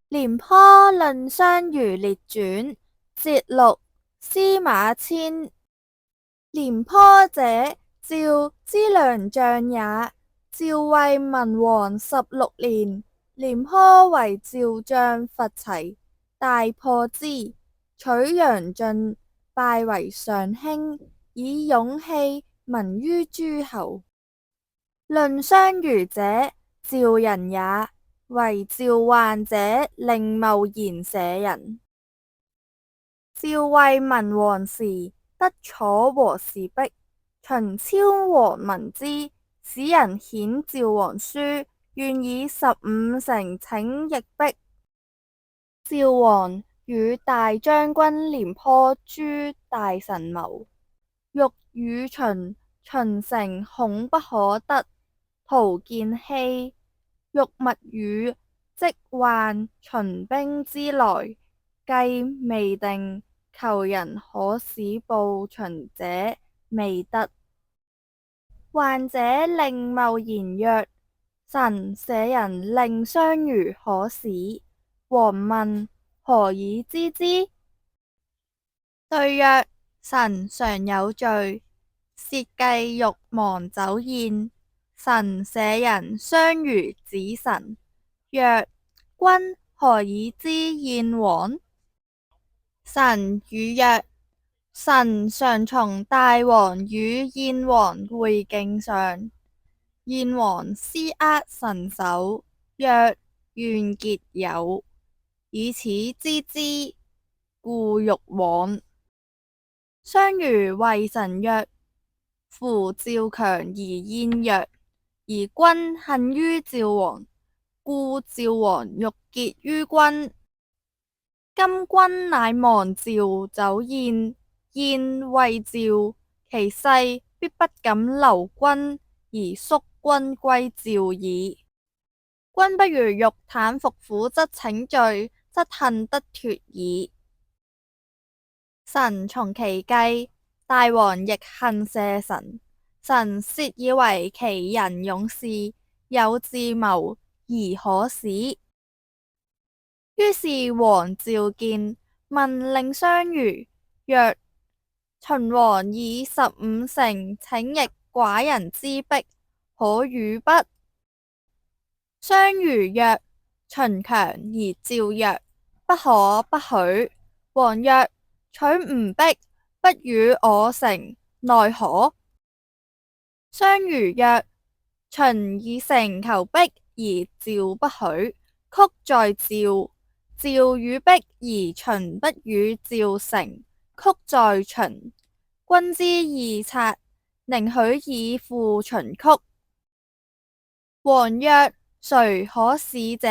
廉颇藺相如列傳節錄司馬遷。廉頗者，趙之良將也。趙惠文王16年，廉颇為趙將伐齊，大破之，取陽郡，拜為上卿，以勇氣聞於諸侯。藺相如者，趙人也，為趙患者令茂賢舍人。趙惠文王時，得楚和氏璧，秦昭王聞之，使人遣趙王書，願以15城請易璧。趙王與大將軍廉頗諸大臣謀，欲與秦，秦城恐不可得，徒見欺，欲勿與，即患秦兵之來，計未定，求人可使報秦者，未得。患者令茂賢曰：臣舍人藺相如可使。王問：何以知之？對曰：臣常有罪，竊計欲亡酒宴，臣舍人相如指臣，曰：君何以知燕王？臣語曰：臣常從大王與燕王會敬上，燕王私握臣手，曰：願結友，以此知之，故欲往。相如謂臣曰：夫趙強而燕弱，而君恨於趙王，故趙王欲結於君。今君乃忘趙酒宴，燕為趙，其勢必不敢留君，而率軍歸趙矣。君不如欲坦服虎則請罪，則幸得脫矣。臣從其計，大王亦幸赦臣。臣竊以為其人勇士，有智謀，宜可使。於是王召見，問藺相如曰：秦王以15城請易寡人之璧，可與不？相如曰：秦強而趙弱，不可不許。王曰：取吾璧，不與我成，奈何？相如曰：秦以城求璧，而趙不許，曲在趙；趙與璧，而秦不與趙成，曲在秦。君之義策，寧許以負秦曲。王曰：誰可使者？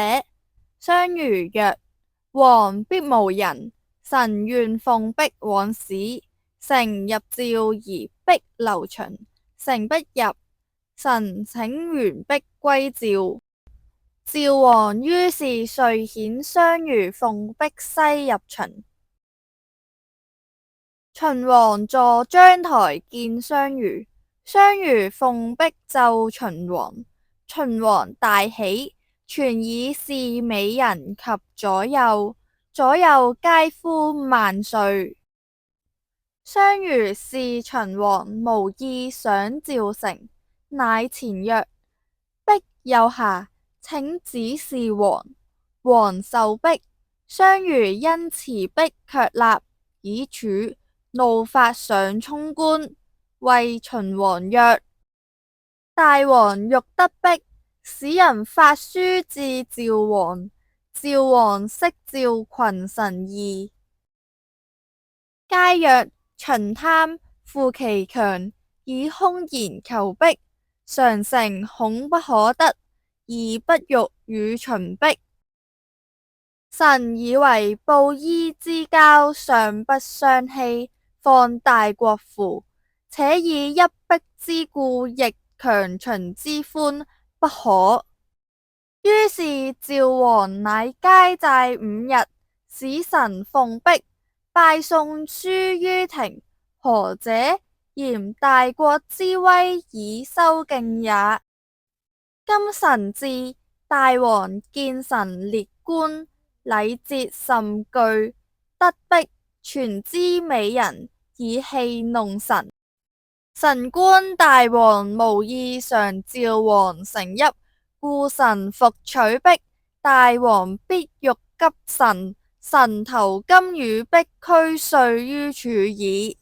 相如曰：王必無人，臣願奉璧往使。城入趙而璧留秦，城不入，臣請原璧歸趙。趙王於是遂遣相如奉璧西入秦。秦王坐章台見相如，相如奉璧奏秦王，秦王大喜，傳以示美人及左右，左右皆呼萬歲。相如視秦王無意賞趙城，乃前曰：璧有瑕，請指示王。王受璧，相如因持璧卻立，以處，怒發上衝冠，謂秦王曰：大王欲得璧，使人發書致趙王，趙王悉召群臣議，皆曰：秦貪，負其強，以空言求璧，常城恐不可得，而不欲與秦璧。臣以為布衣之交，尚不相欺，況大國乎？且以一璧之故，逆強秦之歡，不可。於是趙王乃皆祭5日，使臣奉璧，拜送書於庭。何者？嫌大國之威，以收敬也。今臣至，大王見臣列觀，禮節甚具，德璧全知美人，以戲弄臣。臣觀大王無意常召王承邑，故臣復取璧，大王必欲急臣，臣投金與璧，俱碎於柱矣。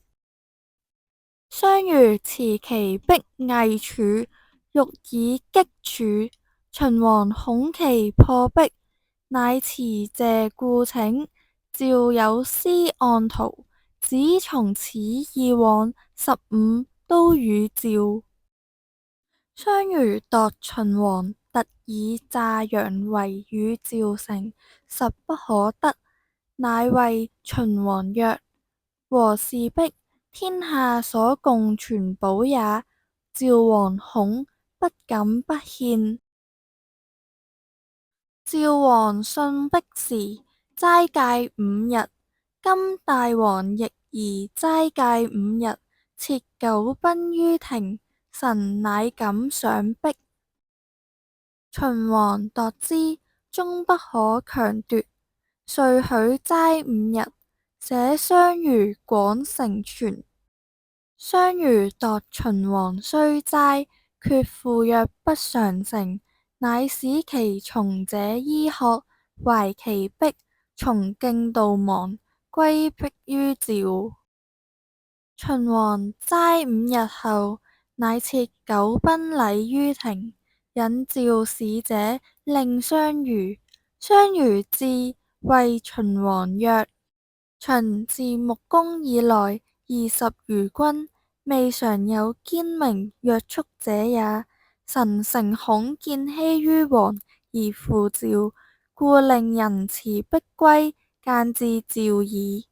相如持其璧偽處，欲以擊柱。秦王恐其破璧，乃辭謝故請，召有司按圖，指從此以往15都與趙。相如度秦王特以炸楊為與趙成，實不可得，乃謂秦王曰：和氏璧，天下所共存寶也，趙王恐，不敢不獻。趙王信璧時，齋戒5日，今大王亦宜齋戒5日，設9賓於庭，臣乃敢上璧。秦王度之，終不可強奪，遂許齋5日，寫相如廣成傳。相如度秦王須齋，卻赴約不常成，乃使其從者醫學，懷其璧，從徑道亡，歸璧於趙。秦王齋5日後，乃設9賓禮於庭，引趙使者令相如。相如至，謂秦王曰：秦自穆公以來20餘君，未嘗有堅明約束者也。臣誠恐見欺於王而負趙，故令人持璧歸，諫至趙矣。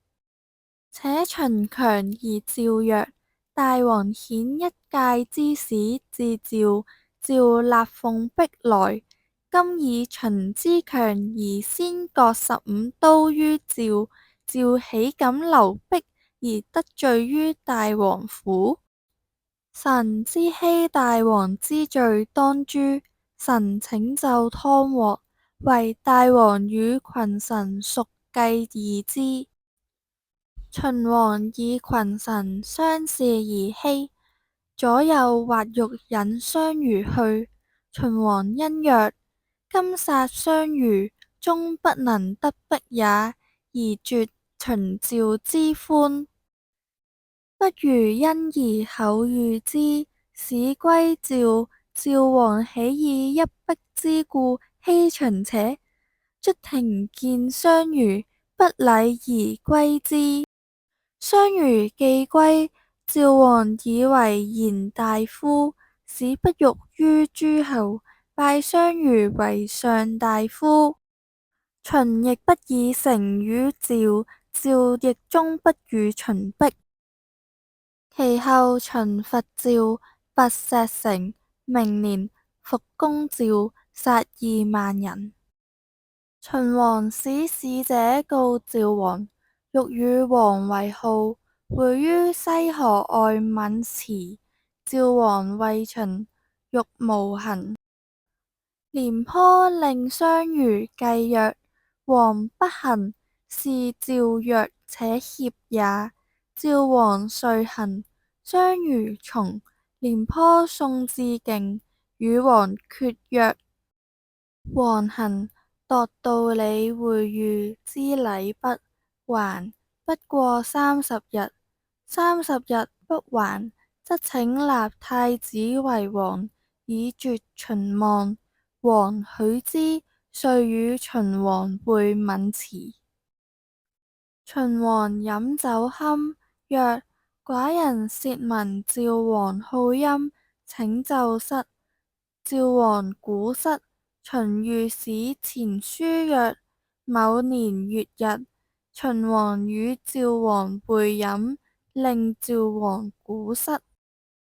且秦強而趙弱，大王遣一介之使至趙，趙納奉璧來。今以秦之強而先割15都於趙，趙豈敢留璧而得罪於大王乎？臣知欺大王之罪當誅，臣請奏湯獲，惟大王與群臣屬計議之。秦王以群臣相視而欺，左右或欲引相如去。秦王因曰：今殺相如，終不能得璧也，而絕秦趙之歡。不如因而厚遇之，使歸趙。趙王豈以一璧之故欺秦且？卒庭見相如，不禮而歸之。相如既歸，趙王以為賢大夫，使不辱於諸侯，拜相如為上大夫。秦亦不以誠與趙，趙亦終不與秦璧。其後秦伐趙，拔石城，明年復攻趙，殺2萬人。秦王使使者告趙王，欲與王為號，會於西河外澠池。趙王謂秦，欲無行。廉頗令相如計曰：王不行，是趙弱且怯也。趙王遂行，相如從。廉頗送至境，與王決曰：王行，度道理會諭之禮不還，不過30日。30日不還，則請立太子為王，以絕秦望。王許之，遂與秦王會澠池。秦王飲酒酣，曰：寡人竊聞趙王好音，請奏瑟。趙王鼓瑟。秦御史前書曰：某年月日，秦王與趙王會飲，令趙王鼓瑟。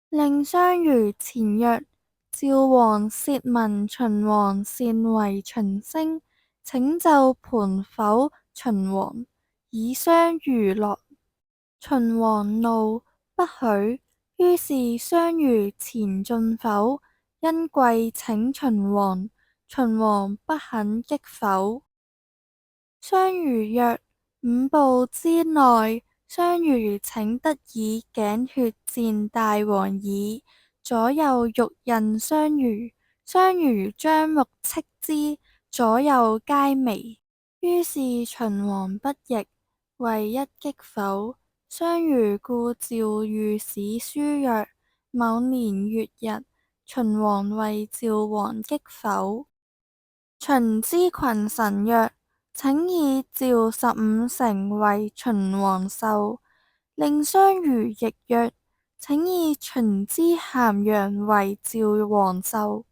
令相如前曰：趙王竊聞秦王善為秦聲，請奏盤否秦王，以相如樂。秦王怒，不許。於是相如前進否，因跪請秦王，秦王不肯擊否。相如曰：五步之內，相如請得以頸血戰大王矣。左右欲刃相如，相如將目斥之，左右皆微。於是秦王不逆，為一擊否。相如故詔御史書曰：某年月日，秦王為趙王擊否。秦之群臣曰：請以趙15城為秦王授。令相如亦曰：請以秦之咸陽為趙王授。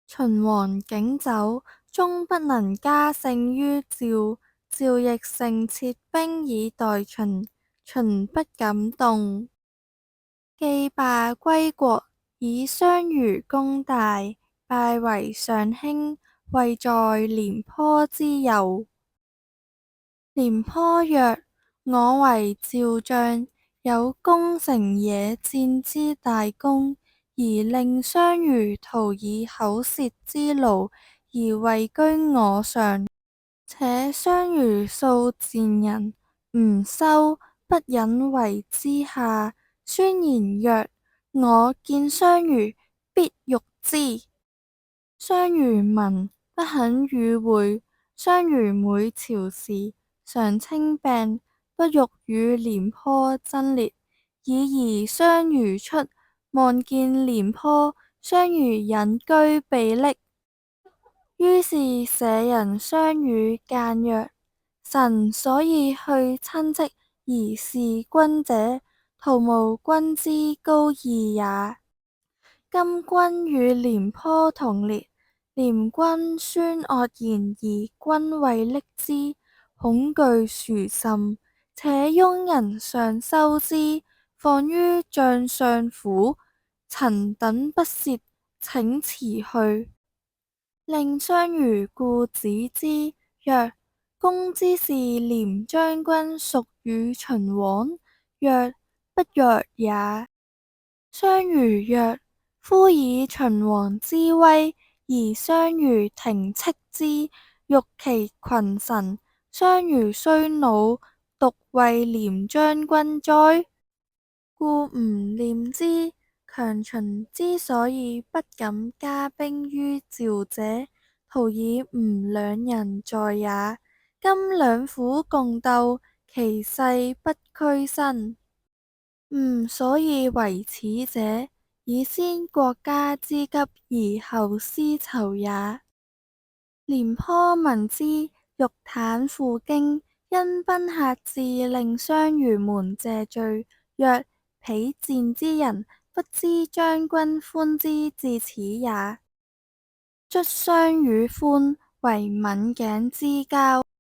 秦王竟走，終不能加勝於趙。趙亦盛設兵以待秦，秦不敢動。既罷歸國，以相如功大，拜為上卿，位在廉頗之右。廉頗曰：我為趙將，有攻城野戰之大功，而令相如徒以口舌之勞而位居我上。且相如素賤人，吾羞，不忍為之下。宣言曰：我見相如，必辱之。相如聞，不肯與會。相如每朝時，常稱病，不欲與廉頗爭列。已而相如出，望見廉頗，相如隱居避匿。於是舍人相與諫曰：臣所以去親戚而事君者，徒無君之高義也。今君與廉頗同列，廉君宣惡言而君畏匿之，恐懼殊甚，且庸人尚收之，況於將相府，臣等不屑，請辭去。令相如故止之，曰：公之事廉將軍屬與秦王？曰：不若也。相如曰：夫以秦王之威，而相如廷斥之，辱其群臣。相如雖魯，獨為廉將軍哉？故吾念之。強秦之所以不敢加兵於趙者，徒以吾兩人在也。今兩府共鬥，其勢不俱生。吾所以為此者，以先國家之急而後私仇也。廉頗聞之，欲袒赴京，因賓客至，令相如門謝罪，曰：鄙賤之人，不知將軍寬之至此也。卒相與寬為刎頸之交。